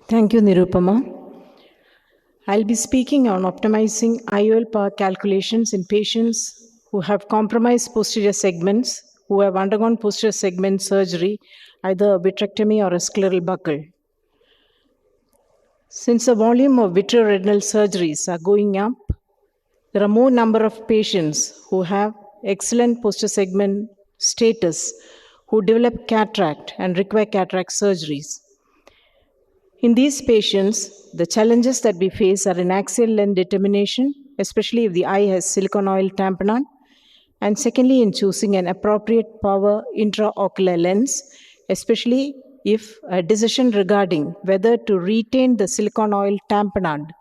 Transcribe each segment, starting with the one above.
Thank you, Nirupama. I'll be speaking on optimizing IOL power calculations in patients who have compromised posterior segments, who have undergone posterior segment surgery, either a vitrectomy or a scleral buckle. Since the volume of vitreoretinal surgeries are going up, there are more number of patients who have excellent posterior segment status who develop cataract and require cataract surgeries. In these patients, the challenges that we face are in axial length determination, especially if the eye has silicone oil tamponade, and secondly, in choosing an appropriate power intraocular lens, especially if a decision regarding whether to retain the silicone oil tamponade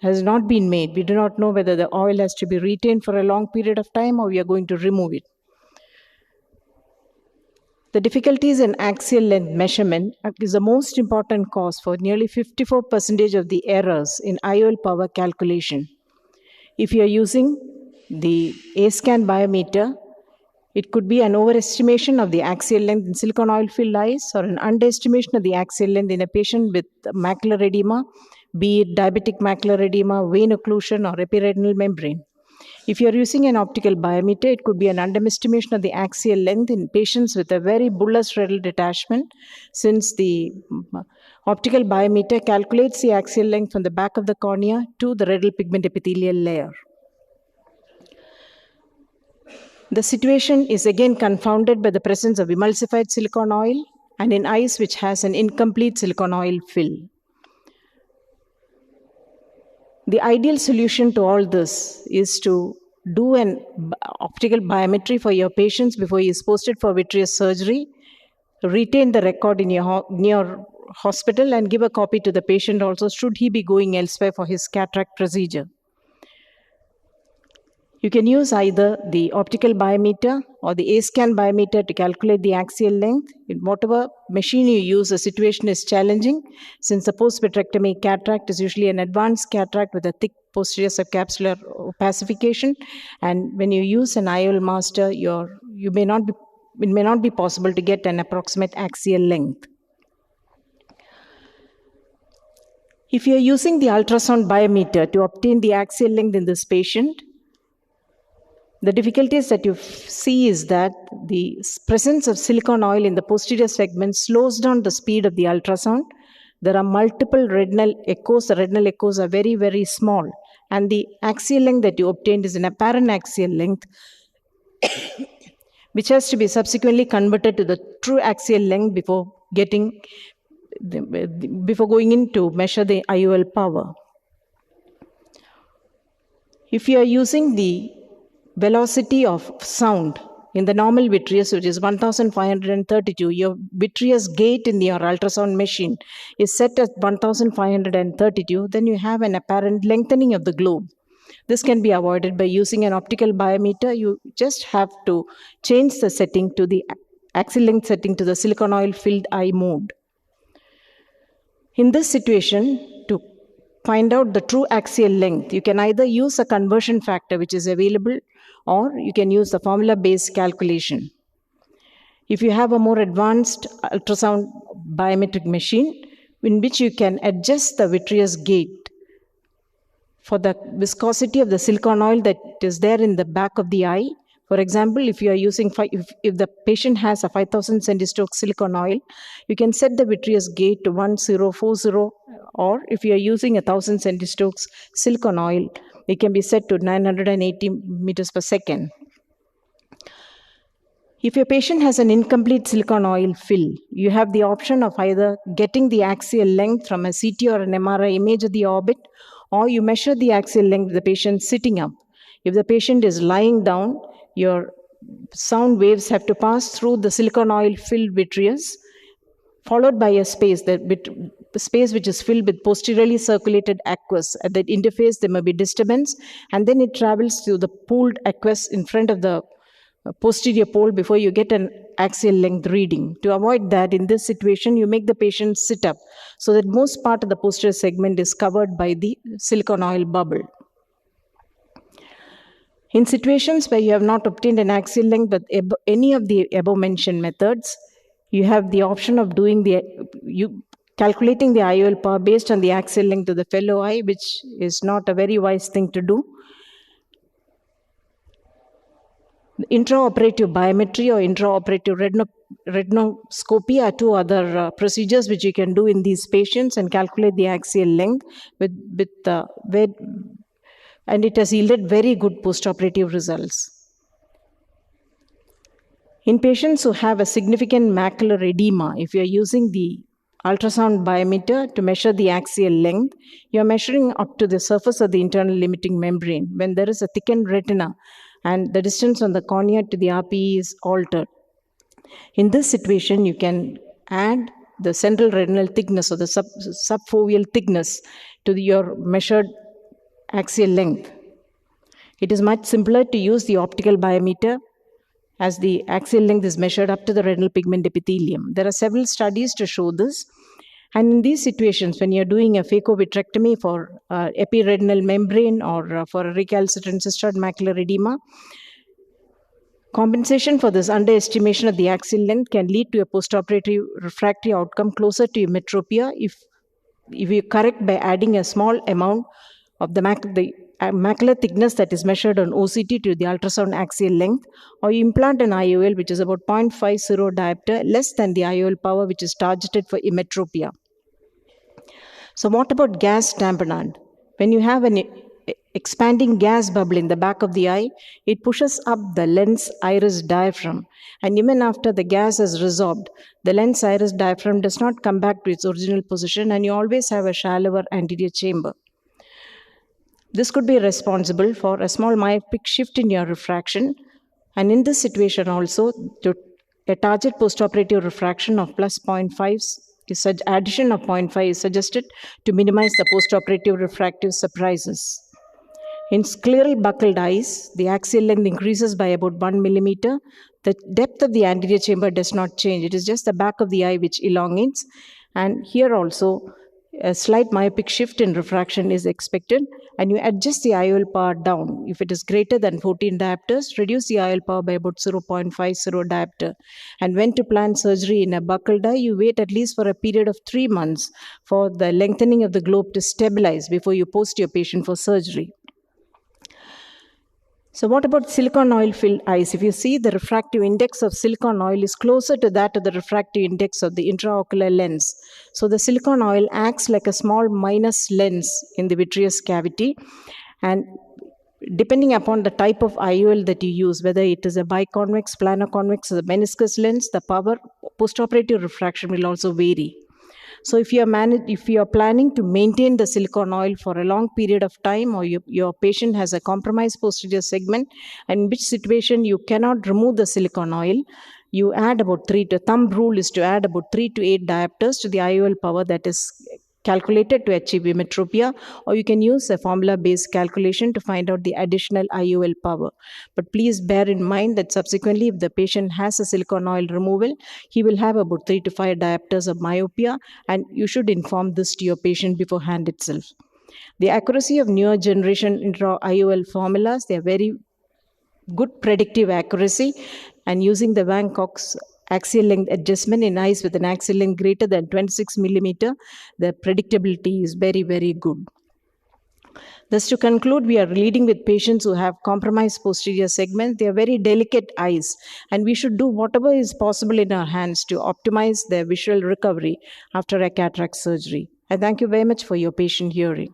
has not been made. We do not know whether the oil has to be retained for a long period of time or we are going to remove it. The difficulties in axial length measurement is the most important cause for nearly 54% of the errors in IOL power calculation. If you are using the A-scan biometer, it could be an overestimation of the axial length in silicone oil filled eyes or an underestimation of the axial length in a patient with macular edema, be it diabetic macular edema, vein occlusion, or epiretinal membrane. If you're using an optical biometer, it could be an underestimation of the axial length in patients with a very bullous retinal detachment, since the optical biometer calculates the axial length from the back of the cornea to the retinal pigment epithelial layer. The situation is again confounded by the presence of emulsified silicone oil and in eyes which has an incomplete silicone oil fill. The ideal solution to all this is to do an optical biometry for your patients before he is posted for vitreous surgery, retain the record in your hospital and give a copy to the patient also should he be going elsewhere for his cataract procedure. You can use either the optical biometer or the A-scan biometer to calculate the axial length. In whatever machine you use, the situation is challenging since the post-vitrectomy cataract is usually an advanced cataract with a thick posterior subcapsular opacification. And when you use an IOL master, it may not be possible to get an approximate axial length. If you are using the ultrasound biometer to obtain the axial length in this patient, the difficulties that you see is that the presence of silicone oil in the posterior segment slows down the speed of the ultrasound. There are multiple retinal echoes. The retinal echoes are very, very small. And the axial length that you obtained is an apparent axial length, which has to be subsequently converted to the true axial length before going in to measure the IOL power. If you are using the velocity of sound in the normal vitreous, which is 1532, your vitreous gate in your ultrasound machine is set at 1532, then you have an apparent lengthening of the globe. This can be avoided by using an optical biometer. You just have to change the setting to the axial length setting to the silicone oil filled eye mode. In this situation, to find out the true axial length, you can either use a conversion factor which is available or you can use the formula-based calculation. If you have a more advanced ultrasound biometric machine in which you can adjust the vitreous gate for the viscosity of the silicone oil that is there in the back of the eye. For example, if you are using, if the patient has a 5000 centistokes silicone oil, you can set the vitreous gate to 1040, or if you are using 1000 centistokes silicone oil, it can be set to 980 meters per second. If your patient has an incomplete silicone oil fill, you have the option of either getting the axial length from a CT or an MRI image of the orbit, or you measure the axial length of the patient sitting up. If the patient is lying down, your sound waves have to pass through the silicone oil filled vitreous, followed by a space, the space which is filled with posteriorly circulated aqueous. At that interface, there may be disturbance, and then it travels to the pooled aqueous in front of the posterior pole before you get an axial length reading. To avoid that, in this situation, you make the patient sit up so that most part of the posterior segment is covered by the silicone oil bubble. In situations where you have not obtained an axial length with any of the above mentioned methods, you have the option of calculating the IOL power based on the axial length of the fellow eye, which is not a very wise thing to do. Intraoperative biometry or intraoperative retinoscopy are two other procedures which you can do in these patients and calculate the axial length and it has yielded very good postoperative results. In patients who have a significant macular edema, if you are using the ultrasound biometer to measure the axial length, you are measuring up to the surface of the internal limiting membrane when there is a thickened retina and the distance on the cornea to the RPE is altered. In this situation, you can add the central retinal thickness or the subfoveal thickness to your measured axial length. It is much simpler to use the optical biometer as the axial length is measured up to the retinal pigment epithelium. There are several studies to show this. And in these situations, when you're doing a phaco-vitrectomy for epiretinal membrane or for a recalcitrant cystoid macular edema, compensation for this underestimation of the axial length can lead to a postoperative refractory outcome closer to metropia if you correct by adding a small amount of the macular thickness that is measured on OCT to the ultrasound axial length, or you implant an IOL which is about 0.50 diopter less than the IOL power which is targeted for emmetropia. So what about gas tamponade? When you have an expanding gas bubble in the back of the eye, it pushes up the lens iris diaphragm, and even after the gas has resorbed, the lens iris diaphragm does not come back to its original position and you always have a shallower anterior chamber. This could be responsible for a small myopic shift in your refraction, and in this situation also, a target postoperative refraction of plus 0.5 addition of 0.5 is suggested to minimize the postoperative refractive surprises. In scleral buckled eyes, the axial length increases by about 1 millimeter. The depth of the anterior chamber does not change. It is just the back of the eye which elongates, and here also a slight myopic shift in refraction is expected, and you adjust the IOL power down. If it is greater than 14 diopters, reduce the IOL power by about 0.50 diopter. And when to plan surgery in a buckled eye, you wait at least for a period of 3 months for the lengthening of the globe to stabilize before you post your patient for surgery. So what about silicone oil filled eyes? If you see, the refractive index of silicone oil is closer to that of the refractive index of the intraocular lens. So the silicone oil acts like a small minus lens in the vitreous cavity, and depending upon the type of IOL that you use, whether it is a biconvex, planoconvex, or the meniscus lens, the power postoperative refraction will also vary. So if you are planning to maintain the silicone oil for a long period of time, or your patient has a compromised posterior segment, and in which situation you cannot remove the silicone oil, you add about thumb rule is to add about 3 to 8 diopters to the IOL power that is calculated to achieve emmetropia, or you can use a formula-based calculation to find out the additional IOL power. But please bear in mind that subsequently, if the patient has a silicone oil removal, he will have about 3 to 5 diopters of myopia, and you should inform this to your patient beforehand itself. The accuracy of newer generation intra-IOL formulas, they are very good predictive accuracy, and using the Van Cox axial length adjustment in eyes with an axial length greater than 26 millimeter, the predictability is very, very good. Thus, to conclude, we are leading with patients who have compromised posterior segment. They are very delicate eyes, and we should do whatever is possible in our hands to optimize their visual recovery after a cataract surgery. I thank you very much for your patient hearing.